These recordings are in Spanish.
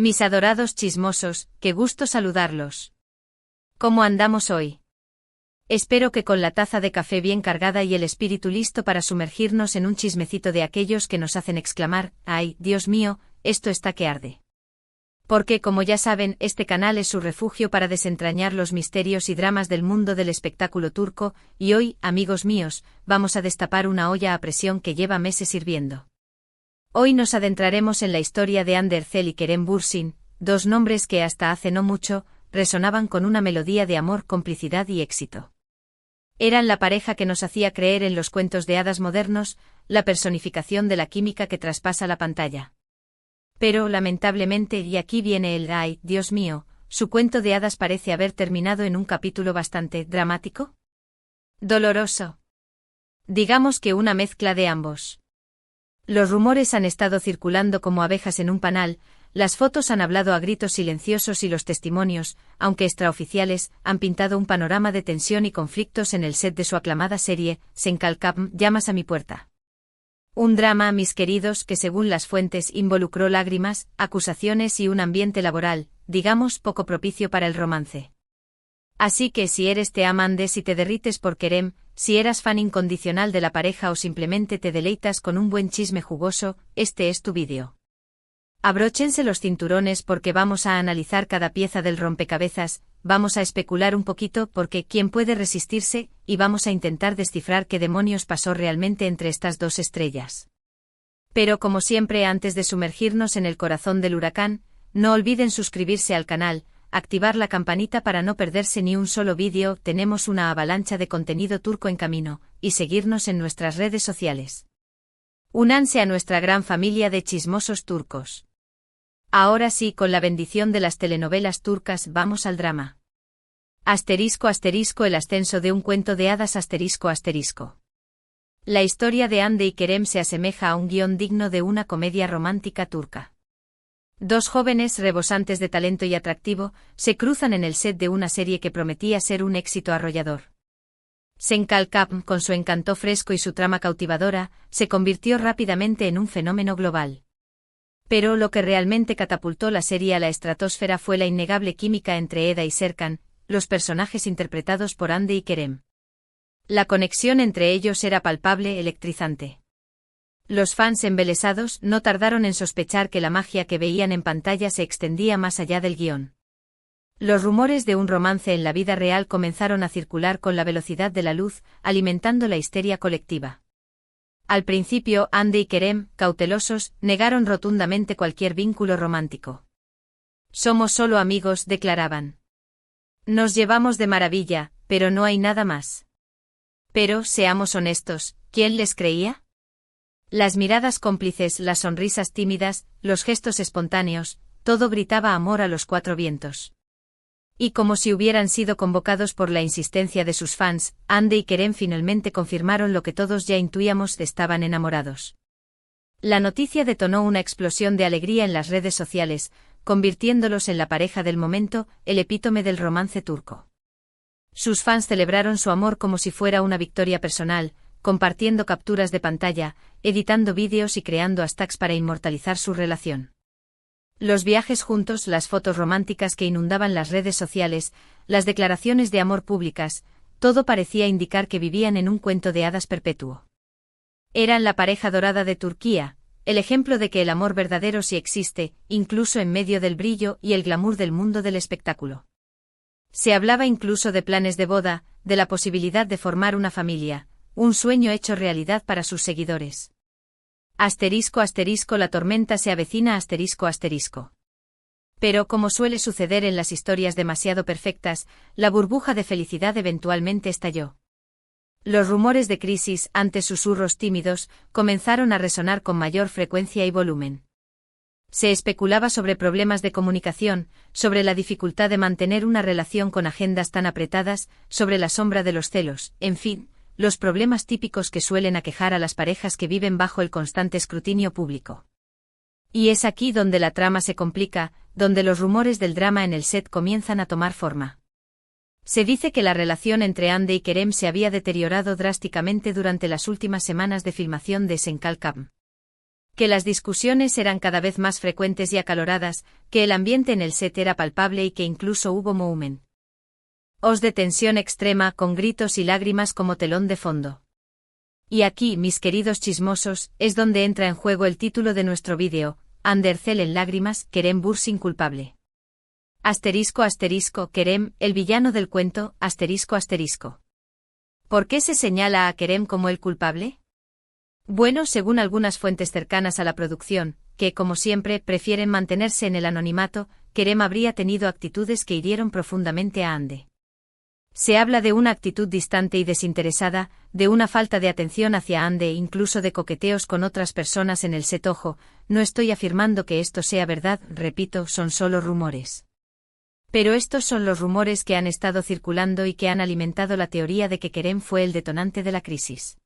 Mis adorados chismosos, qué gusto saludarlos. ¿Cómo andamos hoy? Espero que con la taza de café bien cargada y el espíritu listo para sumergirnos en un chismecito de aquellos que nos hacen exclamar, ¡ay, Dios mío, esto está que arde! Porque, como ya saben, este canal es su refugio para desentrañar los misterios y dramas del mundo del espectáculo turco, y hoy, amigos míos, vamos a destapar una olla a presión que lleva meses hirviendo. Hoy nos adentraremos en la historia de Hande Erçel y Kerem Bürsin, dos nombres que hasta hace no mucho, resonaban con una melodía de amor, complicidad y éxito. Eran la pareja que nos hacía creer en los cuentos de hadas modernos, la personificación de la química que traspasa la pantalla. Pero, lamentablemente, y aquí viene el ¡ay, Dios mío!, su cuento de hadas parece haber terminado en un capítulo bastante dramático. Doloroso. Digamos que una mezcla de ambos. Los rumores han estado circulando como abejas en un panal, las fotos han hablado a gritos silenciosos y los testimonios, aunque extraoficiales, han pintado un panorama de tensión y conflictos en el set de su aclamada serie, Senkalkam, llamas a mi puerta. Un drama, mis queridos, que según las fuentes involucró lágrimas, acusaciones y un ambiente laboral, digamos, poco propicio para el romance. Así que si eres te amandes y te derrites por Kerem, si eras fan incondicional de la pareja o simplemente te deleitas con un buen chisme jugoso, este es tu vídeo. Abróchense los cinturones porque vamos a analizar cada pieza del rompecabezas, vamos a especular un poquito porque ¿quién puede resistirse? Y vamos a intentar descifrar qué demonios pasó realmente entre estas dos estrellas. Pero como siempre, antes de sumergirnos en el corazón del huracán, no olviden suscribirse al canal, activar la campanita para no perderse ni un solo vídeo, tenemos una avalancha de contenido turco en camino, y seguirnos en nuestras redes sociales. Únanse a nuestra gran familia de chismosos turcos. Ahora sí, con la bendición de las telenovelas turcas, vamos al drama. Asterisco asterisco el ascenso de un cuento de hadas asterisco asterisco. La historia de Hande y Kerem se asemeja a un guión digno de una comedia romántica turca. Dos jóvenes rebosantes de talento y atractivo se cruzan en el set de una serie que prometía ser un éxito arrollador. Senkalkam, con su encanto fresco y su trama cautivadora, se convirtió rápidamente en un fenómeno global. Pero lo que realmente catapultó la serie a la estratosfera fue la innegable química entre Eda y Serkan, los personajes interpretados por Hande y Kerem. La conexión entre ellos era palpable, electrizante. Los fans embelesados no tardaron en sospechar que la magia que veían en pantalla se extendía más allá del guión. Los rumores de un romance en la vida real comenzaron a circular con la velocidad de la luz, alimentando la histeria colectiva. Al principio, Hande y Kerem, cautelosos, negaron rotundamente cualquier vínculo romántico. Somos solo amigos, declaraban. Nos llevamos de maravilla, pero no hay nada más. Pero, seamos honestos, ¿quién les creía? Las miradas cómplices, las sonrisas tímidas, los gestos espontáneos, todo gritaba amor a los cuatro vientos. Y como si hubieran sido convocados por la insistencia de sus fans, Hande y Kerem finalmente confirmaron lo que todos ya intuíamos: estaban enamorados. La noticia detonó una explosión de alegría en las redes sociales, convirtiéndolos en la pareja del momento, el epítome del romance turco. Sus fans celebraron su amor como si fuera una victoria personal, compartiendo capturas de pantalla, editando vídeos y creando hashtags para inmortalizar su relación. Los viajes juntos, las fotos románticas que inundaban las redes sociales, las declaraciones de amor públicas, todo parecía indicar que vivían en un cuento de hadas perpetuo. Eran la pareja dorada de Turquía, el ejemplo de que el amor verdadero sí existe, incluso en medio del brillo y el glamour del mundo del espectáculo. Se hablaba incluso de planes de boda, de la posibilidad de formar una familia, un sueño hecho realidad para sus seguidores. Asterisco asterisco la tormenta se avecina asterisco asterisco. Pero como suele suceder en las historias demasiado perfectas, la burbuja de felicidad eventualmente estalló. Los rumores de crisis, ante susurros tímidos, comenzaron a resonar con mayor frecuencia y volumen. Se especulaba sobre problemas de comunicación, sobre la dificultad de mantener una relación con agendas tan apretadas, sobre la sombra de los celos, en fin, los problemas típicos que suelen aquejar a las parejas que viven bajo el constante escrutinio público. Y es aquí donde la trama se complica, donde los rumores del drama en el set comienzan a tomar forma. Se dice que la relación entre Hande y Kerem se había deteriorado drásticamente durante las últimas semanas de filmación de Senkalkam. Que las discusiones eran cada vez más frecuentes y acaloradas, que el ambiente en el set era palpable y que incluso hubo momentos de tensión extrema con gritos y lágrimas como telón de fondo. Y aquí, mis queridos chismosos, es donde entra en juego el título de nuestro vídeo, Andercel en lágrimas, Kerem Bürsin culpable. ***, Kerem, el villano del cuento, ***. ¿Por qué se señala a Kerem como el culpable? Bueno, según algunas fuentes cercanas a la producción, que, como siempre, prefieren mantenerse en el anonimato, Kerem habría tenido actitudes que hirieron profundamente a Hande. Se habla de una actitud distante y desinteresada, de una falta de atención hacia Hande e incluso de coqueteos con otras personas en el set. Ojo, no estoy afirmando que esto sea verdad, repito, son solo rumores. Pero estos son los rumores que han estado circulando y que han alimentado la teoría de que Kerem fue el detonante de la crisis.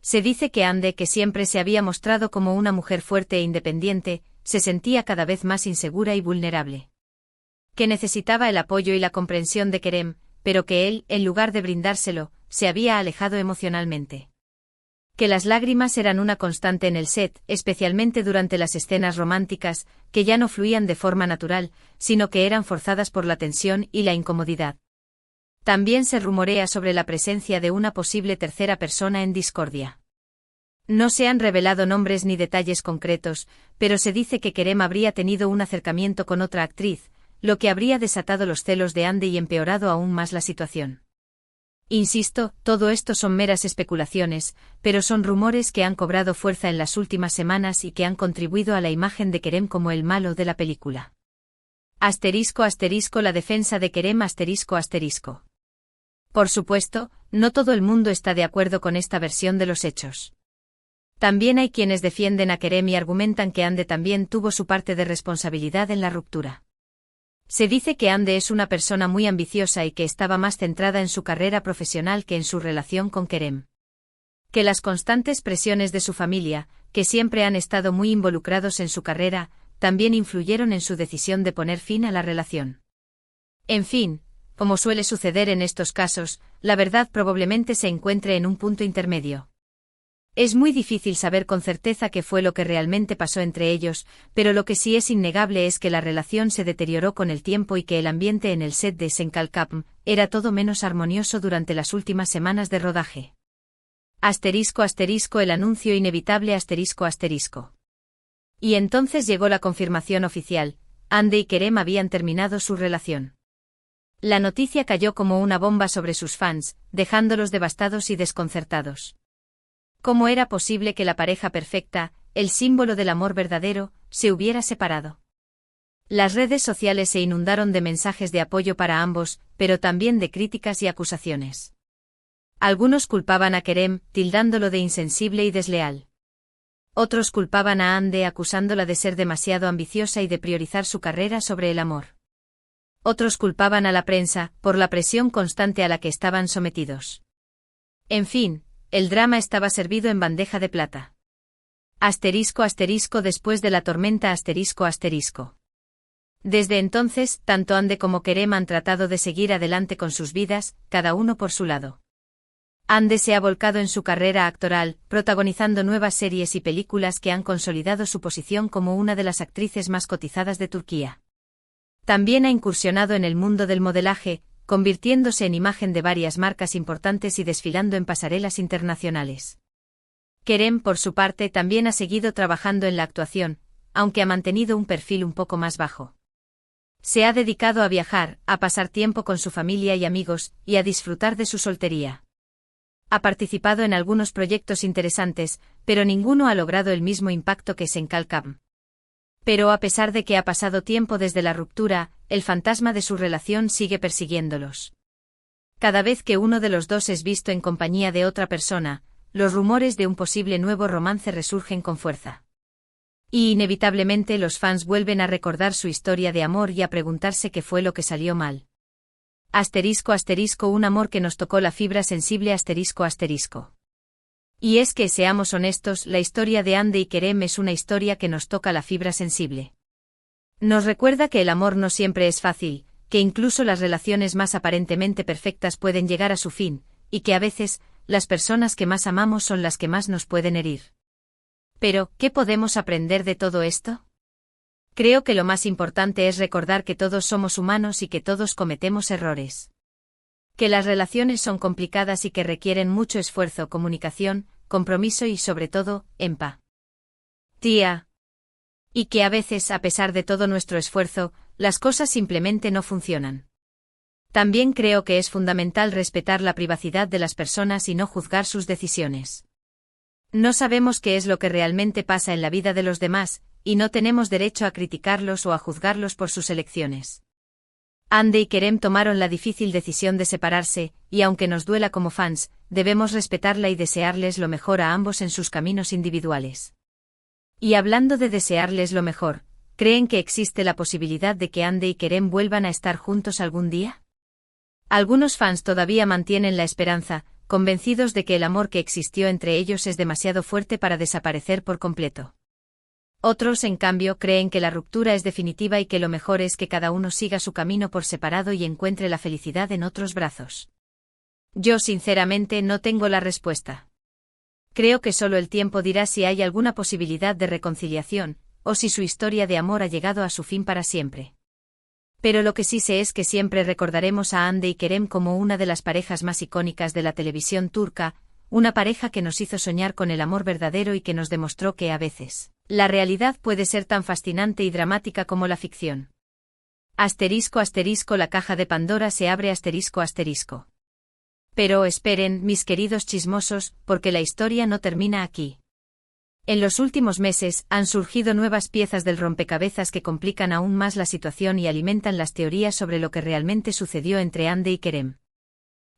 Se dice que Hande, que siempre se había mostrado como una mujer fuerte e independiente, se sentía cada vez más insegura y vulnerable. Que necesitaba el apoyo y la comprensión de Kerem, pero que él, en lugar de brindárselo, se había alejado emocionalmente. Que las lágrimas eran una constante en el set, especialmente durante las escenas románticas, que ya no fluían de forma natural, sino que eran forzadas por la tensión y la incomodidad. También se rumorea sobre la presencia de una posible tercera persona en discordia. No se han revelado nombres ni detalles concretos, pero se dice que Kerem habría tenido un acercamiento con otra actriz, lo que habría desatado los celos de Hande y empeorado aún más la situación. Insisto, todo esto son meras especulaciones, pero son rumores que han cobrado fuerza en las últimas semanas y que han contribuido a la imagen de Kerem como el malo de la película. ***, la defensa de Kerem ***. Por supuesto, no todo el mundo está de acuerdo con esta versión de los hechos. También hay quienes defienden a Kerem y argumentan que Hande también tuvo su parte de responsabilidad en la ruptura. Se dice que Hande es una persona muy ambiciosa y que estaba más centrada en su carrera profesional que en su relación con Kerem. Que las constantes presiones de su familia, que siempre han estado muy involucrados en su carrera, también influyeron en su decisión de poner fin a la relación. En fin, como suele suceder en estos casos, la verdad probablemente se encuentre en un punto intermedio. Es muy difícil saber con certeza qué fue lo que realmente pasó entre ellos, pero lo que sí es innegable es que la relación se deterioró con el tiempo y que el ambiente en el set de Senkalkapm era todo menos armonioso durante las últimas semanas de rodaje. ***, el anuncio inevitable ***. Y entonces llegó la confirmación oficial, Hande y Kerem habían terminado su relación. La noticia cayó como una bomba sobre sus fans, dejándolos devastados y desconcertados. ¿Cómo era posible que la pareja perfecta, el símbolo del amor verdadero, se hubiera separado? Las redes sociales se inundaron de mensajes de apoyo para ambos, pero también de críticas y acusaciones. Algunos culpaban a Kerem, tildándolo de insensible y desleal. Otros culpaban a Hande acusándola de ser demasiado ambiciosa y de priorizar su carrera sobre el amor. Otros culpaban a la prensa, por la presión constante a la que estaban sometidos. En fin, el drama estaba servido en bandeja de plata. ***, después de la tormenta ***. Desde entonces, tanto Hande como Kerem han tratado de seguir adelante con sus vidas, cada uno por su lado. Hande se ha volcado en su carrera actoral, protagonizando nuevas series y películas que han consolidado su posición como una de las actrices más cotizadas de Turquía. También ha incursionado en el mundo del modelaje, convirtiéndose en imagen de varias marcas importantes y desfilando en pasarelas internacionales. Kerem, por su parte, también ha seguido trabajando en la actuación, aunque ha mantenido un perfil un poco más bajo. Se ha dedicado a viajar, a pasar tiempo con su familia y amigos, y a disfrutar de su soltería. Ha participado en algunos proyectos interesantes, pero ninguno ha logrado el mismo impacto que Senkalkapm. Pero a pesar de que ha pasado tiempo desde la ruptura, el fantasma de su relación sigue persiguiéndolos. Cada vez que uno de los dos es visto en compañía de otra persona, los rumores de un posible nuevo romance resurgen con fuerza. Y inevitablemente los fans vuelven a recordar su historia de amor y a preguntarse qué fue lo que salió mal. ***, un amor que nos tocó la fibra sensible ***. Y es que, seamos honestos, la historia de Hande y Kerem es una historia que nos toca la fibra sensible. Nos recuerda que el amor no siempre es fácil, que incluso las relaciones más aparentemente perfectas pueden llegar a su fin, y que a veces, las personas que más amamos son las que más nos pueden herir. Pero, ¿qué podemos aprender de todo esto? Creo que lo más importante es recordar que todos somos humanos y que todos cometemos errores. Que las relaciones son complicadas y que requieren mucho esfuerzo, comunicación, compromiso y, sobre todo, empatía. Y que a veces, a pesar de todo nuestro esfuerzo, las cosas simplemente no funcionan. También creo que es fundamental respetar la privacidad de las personas y no juzgar sus decisiones. No sabemos qué es lo que realmente pasa en la vida de los demás, y no tenemos derecho a criticarlos o a juzgarlos por sus elecciones. Andy y Kerem tomaron la difícil decisión de separarse, y aunque nos duela como fans, debemos respetarla y desearles lo mejor a ambos en sus caminos individuales. Y hablando de desearles lo mejor, ¿creen que existe la posibilidad de que Andy y Kerem vuelvan a estar juntos algún día? Algunos fans todavía mantienen la esperanza, convencidos de que el amor que existió entre ellos es demasiado fuerte para desaparecer por completo. Otros, en cambio, creen que la ruptura es definitiva y que lo mejor es que cada uno siga su camino por separado y encuentre la felicidad en otros brazos. Yo sinceramente no tengo la respuesta. Creo que solo el tiempo dirá si hay alguna posibilidad de reconciliación, o si su historia de amor ha llegado a su fin para siempre. Pero lo que sí sé es que siempre recordaremos a Hande y Kerem como una de las parejas más icónicas de la televisión turca, una pareja que nos hizo soñar con el amor verdadero y que nos demostró que a veces, la realidad puede ser tan fascinante y dramática como la ficción. Asterisco asterisco la caja de Pandora se abre asterisco asterisco. Pero esperen, mis queridos chismosos, porque la historia no termina aquí. En los últimos meses, han surgido nuevas piezas del rompecabezas que complican aún más la situación y alimentan las teorías sobre lo que realmente sucedió entre Hande y Kerem.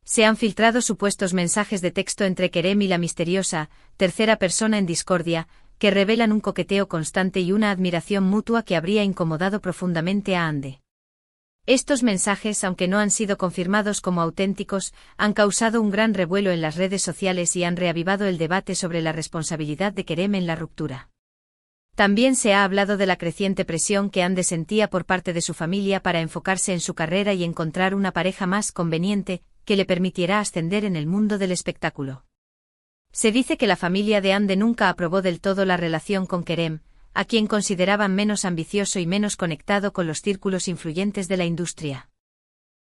Se han filtrado supuestos mensajes de texto entre Kerem y la misteriosa, tercera persona en discordia, que revelan un coqueteo constante y una admiración mutua que habría incomodado profundamente a Hande. Estos mensajes, aunque no han sido confirmados como auténticos, han causado un gran revuelo en las redes sociales y han reavivado el debate sobre la responsabilidad de Kerem en la ruptura. También se ha hablado de la creciente presión que Hande sentía por parte de su familia para enfocarse en su carrera y encontrar una pareja más conveniente, que le permitiera ascender en el mundo del espectáculo. Se dice que la familia de Hande nunca aprobó del todo la relación con Kerem, a quien consideraban menos ambicioso y menos conectado con los círculos influyentes de la industria.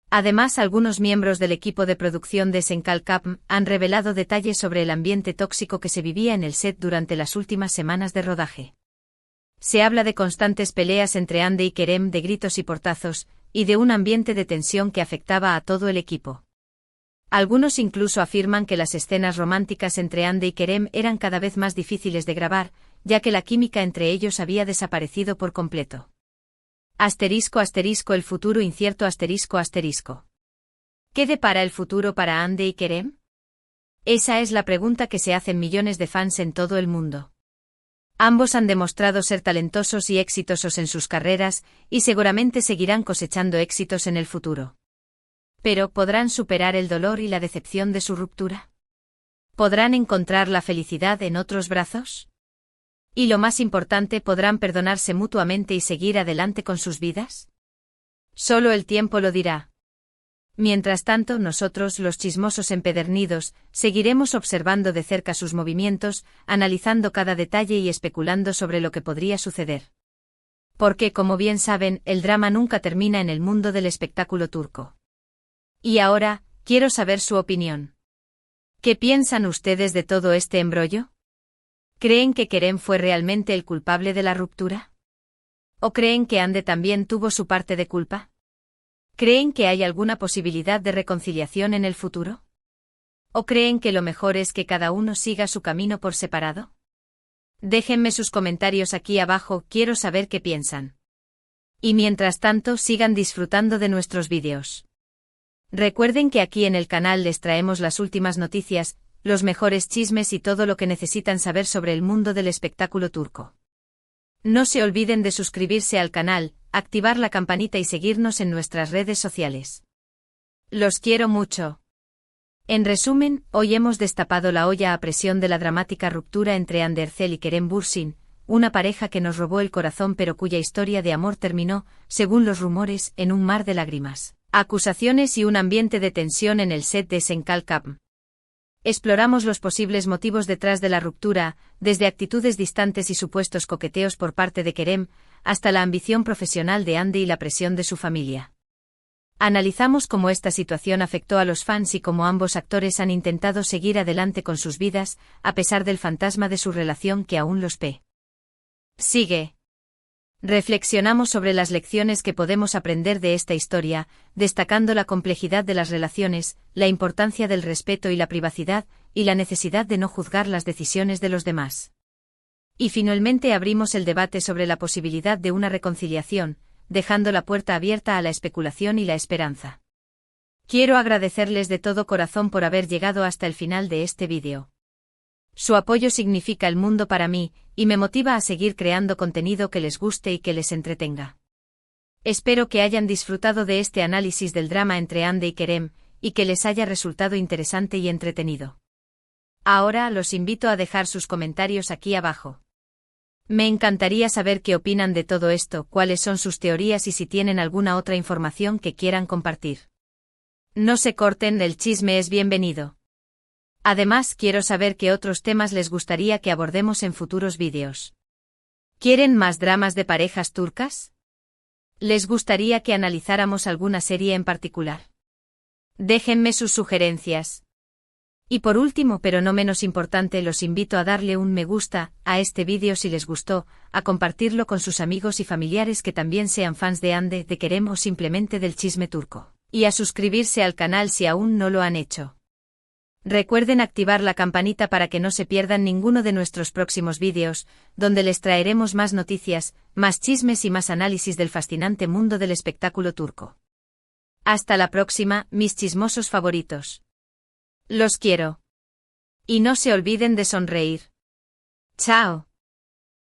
Además, algunos miembros del equipo de producción de Senkalkap han revelado detalles sobre el ambiente tóxico que se vivía en el set durante las últimas semanas de rodaje. Se habla de constantes peleas entre Hande y Kerem, de gritos y portazos, y de un ambiente de tensión que afectaba a todo el equipo. Algunos incluso afirman que las escenas románticas entre Hande y Kerem eran cada vez más difíciles de grabar, ya que la química entre ellos había desaparecido por completo. Asterisco asterisco el futuro incierto asterisco asterisco. ¿Qué depara el futuro para Hande y Kerem? Esa es la pregunta que se hacen millones de fans en todo el mundo. Ambos han demostrado ser talentosos y exitosos en sus carreras, y seguramente seguirán cosechando éxitos en el futuro. Pero, ¿podrán superar el dolor y la decepción de su ruptura? ¿Podrán encontrar la felicidad en otros brazos? Y lo más importante, ¿podrán perdonarse mutuamente y seguir adelante con sus vidas? Solo el tiempo lo dirá. Mientras tanto, nosotros, los chismosos empedernidos, seguiremos observando de cerca sus movimientos, analizando cada detalle y especulando sobre lo que podría suceder. Porque, como bien saben, el drama nunca termina en el mundo del espectáculo turco. Y ahora, quiero saber su opinión. ¿Qué piensan ustedes de todo este embrollo? ¿Creen que Kerem fue realmente el culpable de la ruptura? ¿O creen que Hande también tuvo su parte de culpa? ¿Creen que hay alguna posibilidad de reconciliación en el futuro? ¿O creen que lo mejor es que cada uno siga su camino por separado? Déjenme sus comentarios aquí abajo, quiero saber qué piensan. Y mientras tanto, sigan disfrutando de nuestros vídeos. Recuerden que aquí en el canal les traemos las últimas noticias, los mejores chismes y todo lo que necesitan saber sobre el mundo del espectáculo turco. No se olviden de suscribirse al canal, activar la campanita y seguirnos en nuestras redes sociales. Los quiero mucho. En resumen, hoy hemos destapado la olla a presión de la dramática ruptura entre Hande Erçel y Kerem Bürsin, una pareja que nos robó el corazón pero cuya historia de amor terminó, según los rumores, en un mar de lágrimas, acusaciones y un ambiente de tensión en el set de Senkalkap. Exploramos los posibles motivos detrás de la ruptura, desde actitudes distantes y supuestos coqueteos por parte de Kerem, hasta la ambición profesional de Andy y la presión de su familia. Analizamos cómo esta situación afectó a los fans y cómo ambos actores han intentado seguir adelante con sus vidas, a pesar del fantasma de su relación que aún los sigue. Reflexionamos sobre las lecciones que podemos aprender de esta historia, destacando la complejidad de las relaciones, la importancia del respeto y la privacidad, y la necesidad de no juzgar las decisiones de los demás. Y finalmente abrimos el debate sobre la posibilidad de una reconciliación, dejando la puerta abierta a la especulación y la esperanza. Quiero agradecerles de todo corazón por haber llegado hasta el final de este vídeo. Su apoyo significa el mundo para mí, y me motiva a seguir creando contenido que les guste y que les entretenga. Espero que hayan disfrutado de este análisis del drama entre Andy y Kerem, y que les haya resultado interesante y entretenido. Ahora los invito a dejar sus comentarios aquí abajo. Me encantaría saber qué opinan de todo esto, cuáles son sus teorías y si tienen alguna otra información que quieran compartir. No se corten, el chisme es bienvenido. Además, quiero saber qué otros temas les gustaría que abordemos en futuros vídeos. ¿Quieren más dramas de parejas turcas? ¿Les gustaría que analizáramos alguna serie en particular? Déjenme sus sugerencias. Y por último, pero no menos importante, los invito a darle un me gusta a este vídeo si les gustó, a compartirlo con sus amigos y familiares que también sean fans de Hande, de Kerem o simplemente del chisme turco, y a suscribirse al canal si aún no lo han hecho. Recuerden activar la campanita para que no se pierdan ninguno de nuestros próximos vídeos, donde les traeremos más noticias, más chismes y más análisis del fascinante mundo del espectáculo turco. Hasta la próxima, mis chismosos favoritos. Los quiero. Y no se olviden de sonreír. Chao.